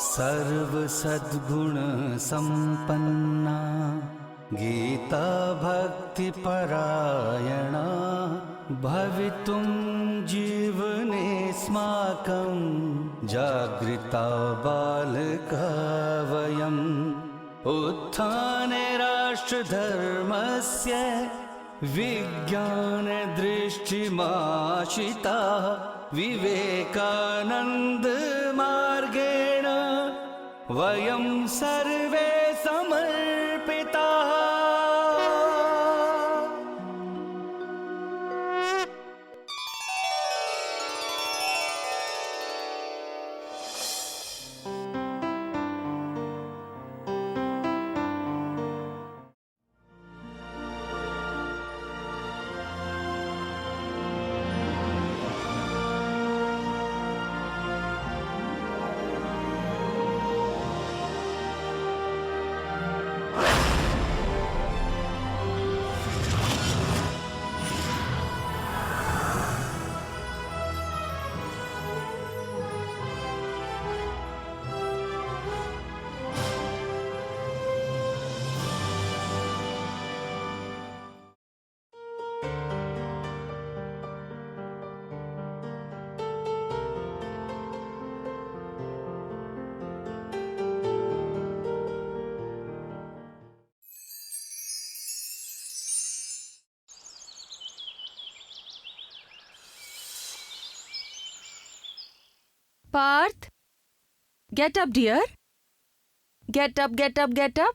सर्व सद्गुण संपन्ना गीता भक्ति परायणा भवितुं जीवनेऽस्माकं जागृता बालका वयम् उत्थाने राष्ट्रधर्मस्य विज्ञानदृष्टिमाशिता विवेकानन्दमार्गेण वयं सर्वे समर्पिताः। Parth, get up, dear. Get up, get up, get up.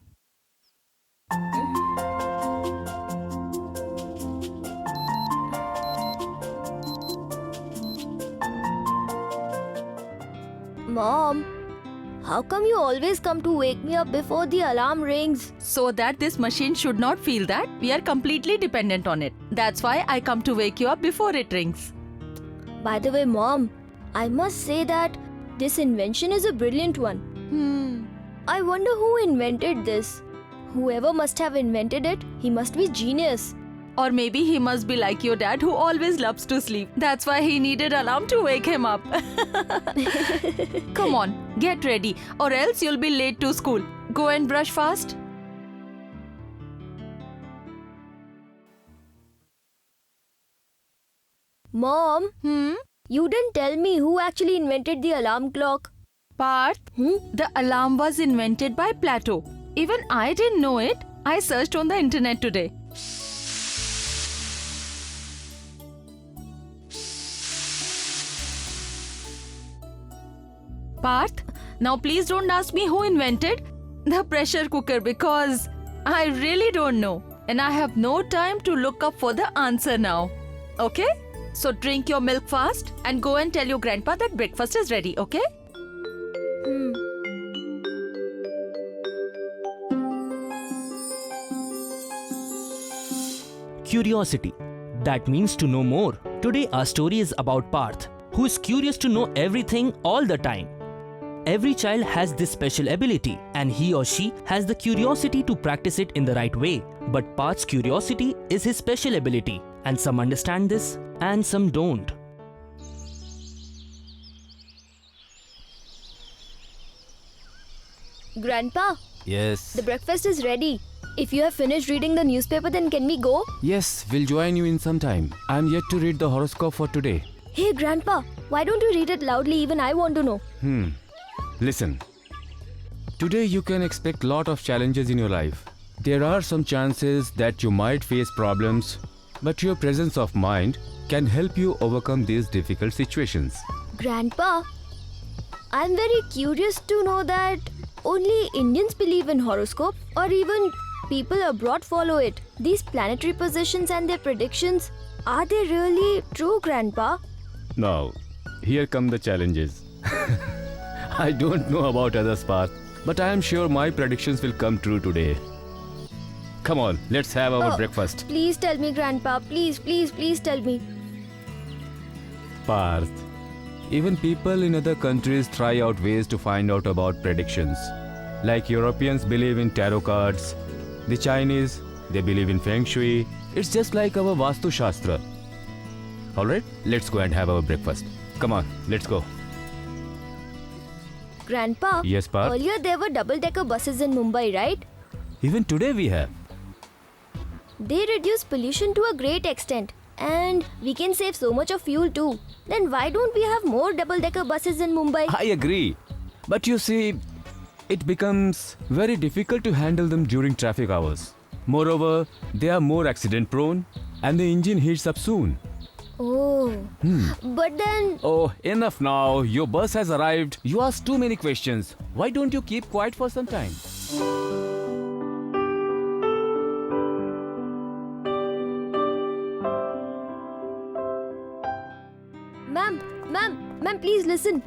Mom, how come you always come to wake me up before the alarm rings? So that this machine should not feel that we are completely dependent on it. That's why I come to wake you up before it rings. By the way, Mom, I must say that this invention is a brilliant one. I wonder who invented this. Whoever must have invented it, he must be genius. Or maybe he must be like your dad who always loves to sleep. That's why he needed alarm to wake him up. Come on, get ready or else you'll be late to school. Go and brush fast. Mom, you didn't tell me who actually invented the alarm clock. Parth, the alarm was invented by Plato. Even I didn't know it. I searched on the internet today. Parth, now please don't ask me who invented the pressure cooker because I really don't know. And I have no time to look up for the answer now. Okay? So drink your milk fast and go and tell your grandpa that breakfast is ready, okay? Curiosity. That means to know more. Today our story is about Parth, who is curious to know everything all the time. Every child has this special ability and he or she has the curiosity to practice it in the right way. But Parth's curiosity is his special ability and some understand this and some don't. Grandpa, Yes. the breakfast is ready. If you have finished reading the newspaper, then can we go? Yes, we'll join you in some time. I'm yet to read the horoscope for today. Hey, Grandpa, why don't you read it loudly? Even I want to know. Listen. Today you can expect lot of challenges in your life. There are some chances that you might face problems, but your presence of mind can help you overcome these difficult situations. Grandpa, I'm very curious to know that only Indians believe in horoscope or even people abroad follow it. These planetary positions and their predictions, are they really true, Grandpa? Now, here come the challenges. I don't know about others' path, but I am sure my predictions will come true today. Come on, let's have our breakfast. Please tell me, Grandpa. Please, please, please tell me. Parth, even people in other countries try out ways to find out about predictions. Like Europeans believe in tarot cards, the Chinese, they believe in Feng Shui. It's just like our Vastu Shastra. Alright, let's go and have our breakfast. Come on, let's go. Grandpa, Yes, Parth? earlier there were double-decker buses in Mumbai, right? Even today we have. They reduce pollution to a great extent. And we can save so much of fuel too. Then why don't we have more double-decker buses in Mumbai? I agree. But you see, it becomes very difficult to handle them during traffic hours. Moreover, they are more accident prone and the engine heats up soon. Oh. But then... Oh, enough now. Your bus has arrived. You ask too many questions. Why don't you keep quiet for some time? Ma'am, please listen.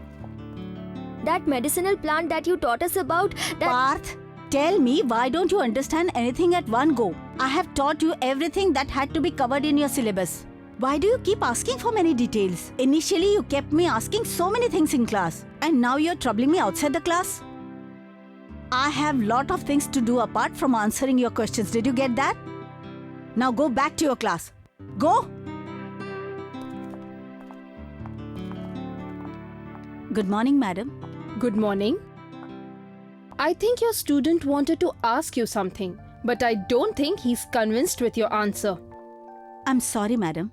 That medicinal plant that you taught us about, that... Parth, tell me, why don't you understand anything at one go? I have taught you everything that had to be covered in your syllabus. Why do you keep asking for many details? Initially, you kept me asking so many things in class, and now you're troubling me outside the class? I have lot of things to do apart from answering your questions. Did you get that? Now go back to your class. Go! Good morning, madam. Good morning. I think your student wanted to ask you something, but I don't think he's convinced with your answer. I'm sorry, madam.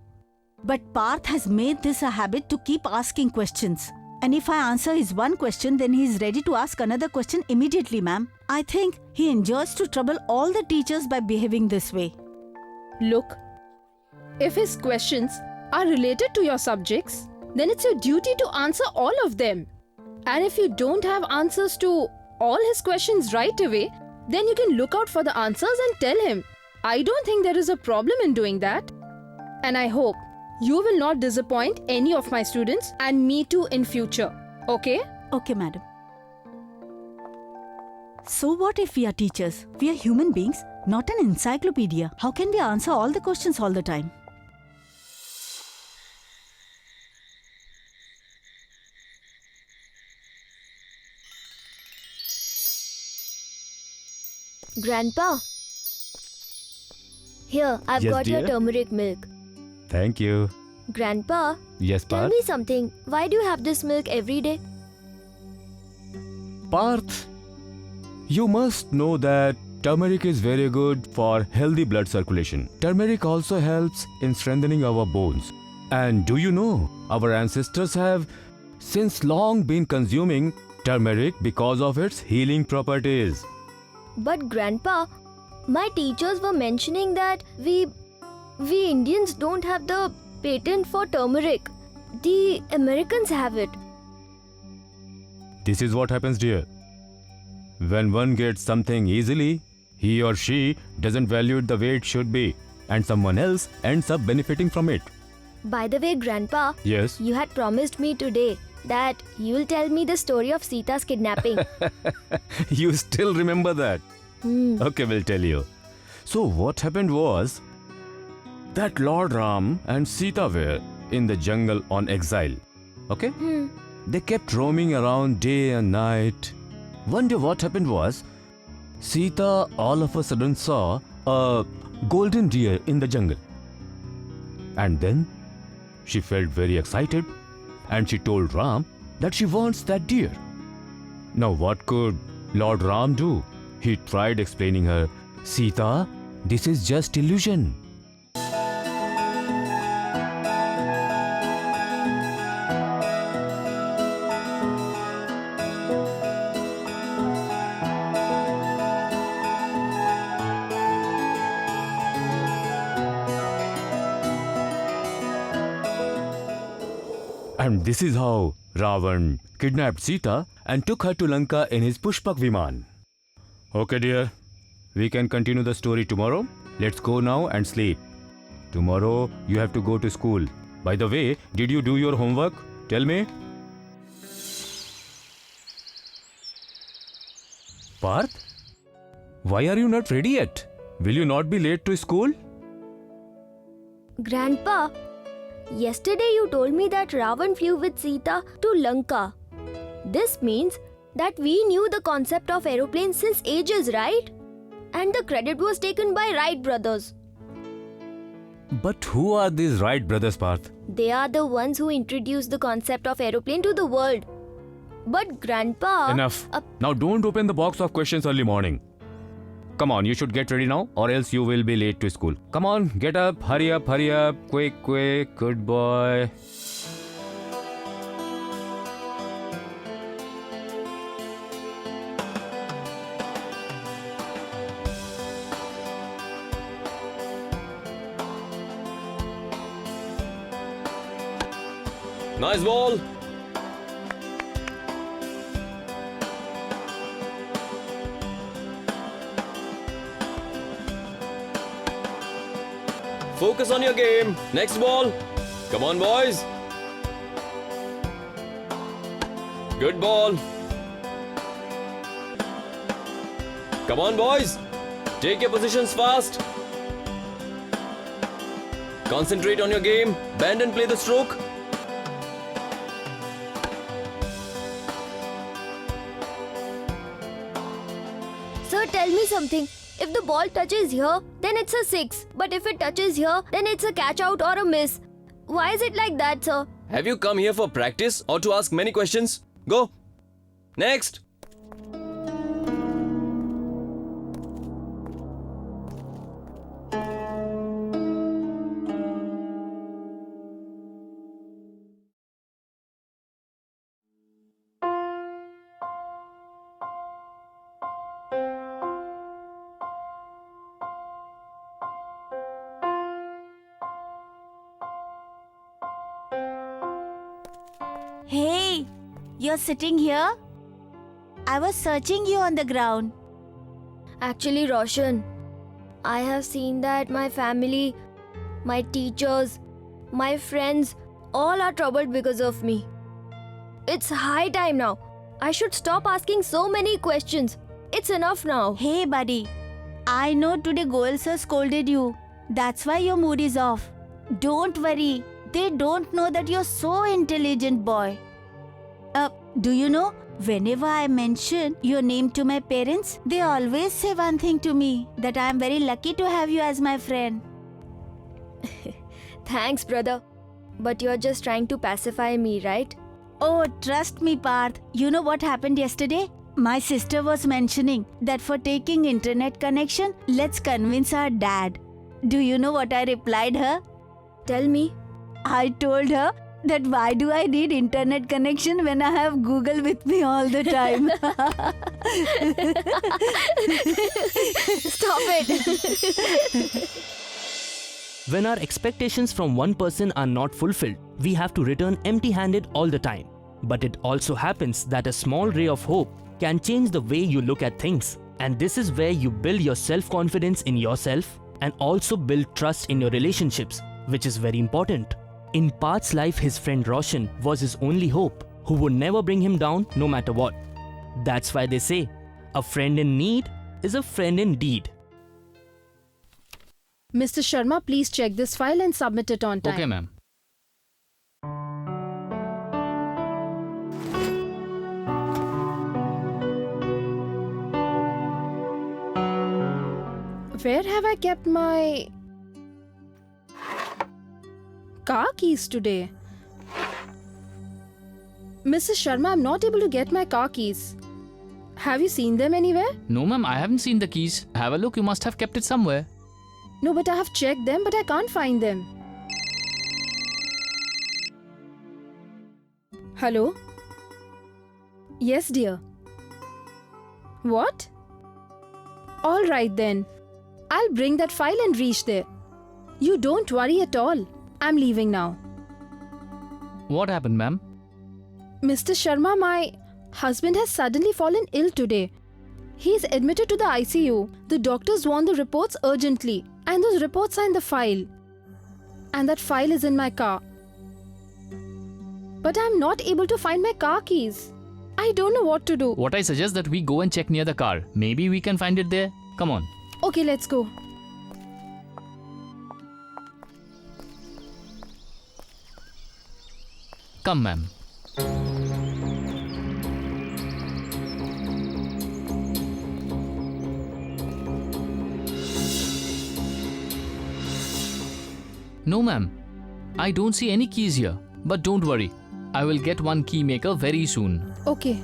But Parth has made this a habit to keep asking questions. And if I answer his one question, then he is ready to ask another question immediately, ma'am. I think he enjoys to trouble all the teachers by behaving this way. Look, if his questions are related to your subjects, then it's your duty to answer all of them. And if you don't have answers to all his questions right away, then you can look out for the answers and tell him. I don't think there is a problem in doing that. And I hope you will not disappoint any of my students and me too in future. Okay? Okay, madam. So what if we are teachers? We are human beings, not an encyclopedia. How can we answer all the questions all the time? Grandpa. Here, I've Yes, got your dear? turmeric milk. Thank you. Grandpa, Yes, tell Parth? me something. Why do you have this milk every day? Parth, you must know that turmeric is very good for healthy blood circulation. Turmeric also helps in strengthening our bones. And do you know, our ancestors have since long been consuming turmeric because of its healing properties. But Grandpa, my teachers were mentioning that we Indians don't have the patent for turmeric. The Americans have it. This is what happens, dear. When one gets something easily, he or she doesn't value it the way it should be, and someone else ends up benefiting from it. By the way, Grandpa, Yes? you had promised me today that you'll tell me the story of Sita's kidnapping. You still remember that? Okay, we'll tell you. So what happened was that Lord Ram and Sita were in the jungle on exile. Okay? They kept roaming around day and night. One day what happened was Sita all of a sudden saw a golden deer in the jungle. And then she felt very excited and she told Ram that she wants that deer. Now what could Lord Ram do? He tried explaining her, Sita, this is just illusion. And this is how Ravan kidnapped Sita and took her to Lanka in his Pushpak Viman. Okay, dear. We can continue the story tomorrow. Let's go now and sleep. Tomorrow you have to go to school. By the way, did you do your homework? Tell me. Parth? Why are you not ready yet? Will you not be late to school? Grandpa, yesterday you told me that Ravan flew with Sita to Lanka. This means that we knew the concept of aeroplanes since ages, right? And the credit was taken by Wright brothers. But who are these Wright brothers, Parth? They are the ones who introduced the concept of aeroplane to the world. But Grandpa... Enough. uh, Now don't open the box of questions early morning. Come on, you should get ready now or else you will be late to school. Come on, get up, hurry up, quick, good boy. Nice ball. Focus on your game. Next ball. Come on, boys. Good ball. Come on, boys. Take your positions fast. Concentrate on your game. Bend and play the stroke. Sir, tell me something. If the ball touches here, then it's a 6. But if it touches here, then it's a catch out or a miss. Why is it like that, sir? Have you come here for practice or to ask many questions? Go. Next. Hey, you're sitting here? I was searching you on the ground. Actually, Roshan, I have seen that my family, my teachers, my friends, all are troubled because of me. It's high time now. I should stop asking so many questions. It's enough now. Hey, buddy. I know today Goel sir scolded you. That's why your mood is off. Don't worry. They don't know that you're so intelligent, boy. Do you know, whenever I mention your name to my parents, they always say one thing to me, that I am very lucky to have you as my friend. Thanks, brother. But you're just trying to pacify me, right? Oh, trust me, Parth. You know what happened yesterday? My sister was mentioning that for taking internet connection, let's convince our dad. Do you know what I replied her? Tell me. I told her that why do I need internet connection when I have Google with me all the time? Stop it. When our expectations from one person are not fulfilled, we have to return empty-handed all the time. But it also happens that a small ray of hope can change the way you look at things. And this is where you build your self-confidence in yourself and also build trust in your relationships, which is very important. In Parth's life, his friend Roshan was his only hope, who would never bring him down no matter what. That's why they say, a friend in need is a friend indeed. Mr. Sharma, please check this file and submit it on time. Okay, ma'am. Where have I kept my car keys today? Mrs. Sharma, I'm not able to get my car keys. Have you seen them anywhere? No, ma'am, I haven't seen the keys. Have a look, you must have kept it somewhere. No, but I have checked them, but I can't find them. Hello? Yes, dear. What? All right then. I'll bring that file and reach there. You don't worry at all. I'm leaving now. What happened, ma'am? Mr. Sharma, my husband has suddenly fallen ill today. He's admitted to the ICU. The doctors want the reports urgently. And those reports are in the file. And that file is in my car. But I'm not able to find my car keys. I don't know what to do. What I suggest that we go and check near the car. Maybe we can find it there. Come on. Okay, let's go. Come, ma'am. No, ma'am. I don't see any keys here. But don't worry. I will get one key maker very soon. Okay.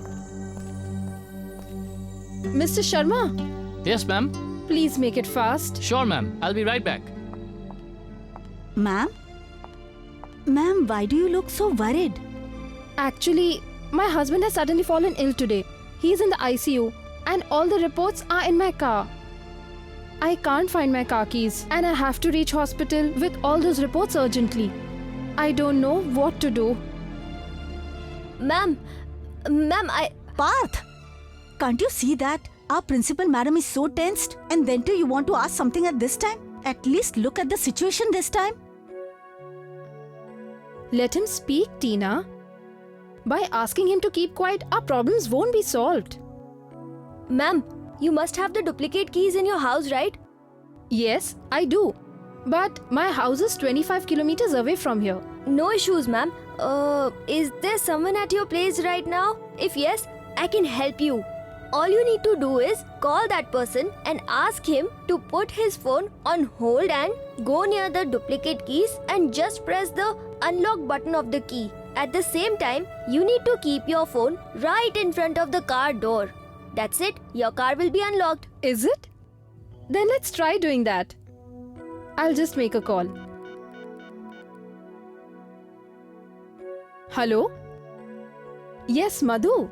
Mr. Sharma, Yes, ma'am. please make it fast. Sure, ma'am. I'll be right back. Ma'am? Ma'am, why do you look so worried? Actually, my husband has suddenly fallen ill today. He's in the ICU and all the reports are in my car. I can't find my car keys and I have to reach hospital with all those reports urgently. I don't know what to do. Ma'am, I. Parth! Can't you see that? Our principal madam is so tensed, and then too you want to ask something at this time? At least look at the situation this time. Let him speak, Tina. By asking him to keep quiet, our problems won't be solved. Ma'am, you must have the duplicate keys in your house, right? Yes, I do. But my house is 25 kilometers away from here. No issues, ma'am. Is there someone at your place right now? If yes, I can help you. All you need to do is call that person and ask him to put his phone on hold and go near the duplicate keys and just press the unlock button of the key. At the same time, you need to keep your phone right in front of the car door. That's it, your car will be unlocked. Is it? Then let's try doing that. I'll just make a call. Hello? Yes, Madhu.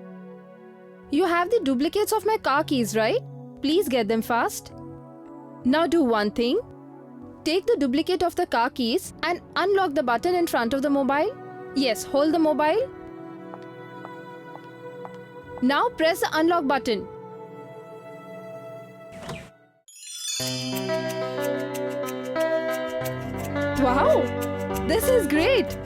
You have the duplicates of my car keys, right? Please get them fast. Now do one thing. Take the duplicate of the car keys and unlock the button in front of the mobile. Yes, hold the mobile. Now press the unlock button. Wow! This is great!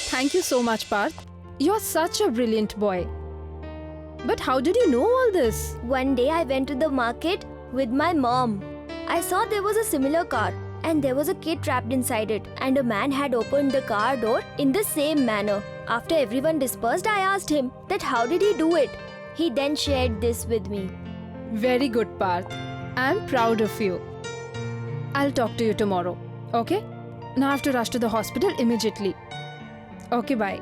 Thank you so much, Parth. You're such a brilliant boy. But how did you know all this? One day I went to the market with my mom. I saw there was a similar car and there was a kid trapped inside it, and a man had opened the car door in the same manner. After everyone dispersed, I asked him that how did he do it? He then shared this with me. Very good, Parth. I'm proud of you. I'll talk to you tomorrow, okay? Now I have to rush to the hospital immediately. Okay, bye.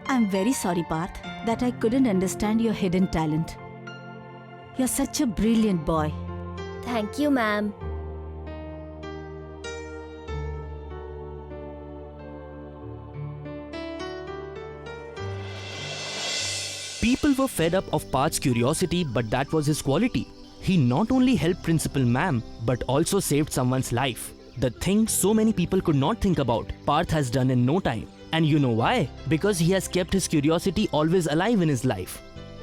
I'm very sorry, Parth, that I couldn't understand your hidden talent. You're such a brilliant boy. Thank you, ma'am. People were fed up of Parth's curiosity, but that was his quality. He not only helped Principal Ma'am, but also saved someone's life. The thing so many people could not think about, Parth has done in no time. And you know why? Because he has kept his curiosity always alive in his life,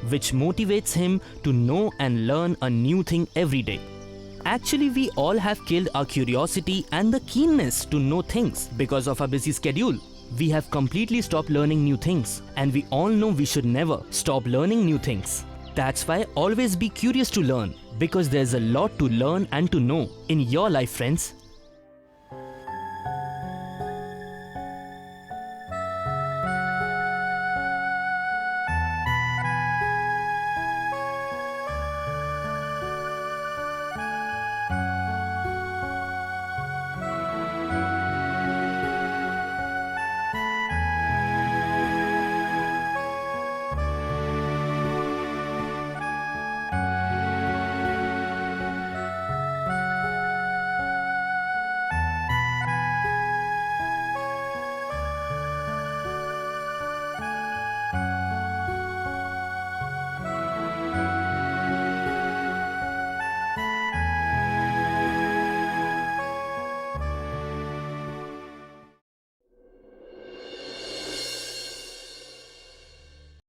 which motivates him to know and learn a new thing every day. Actually, we all have killed our curiosity and the keenness to know things because of our busy schedule. We have completely stopped learning new things, and we all know we should never stop learning new things. That's why always be curious to learn, because there's a lot to learn and to know in your life, friends.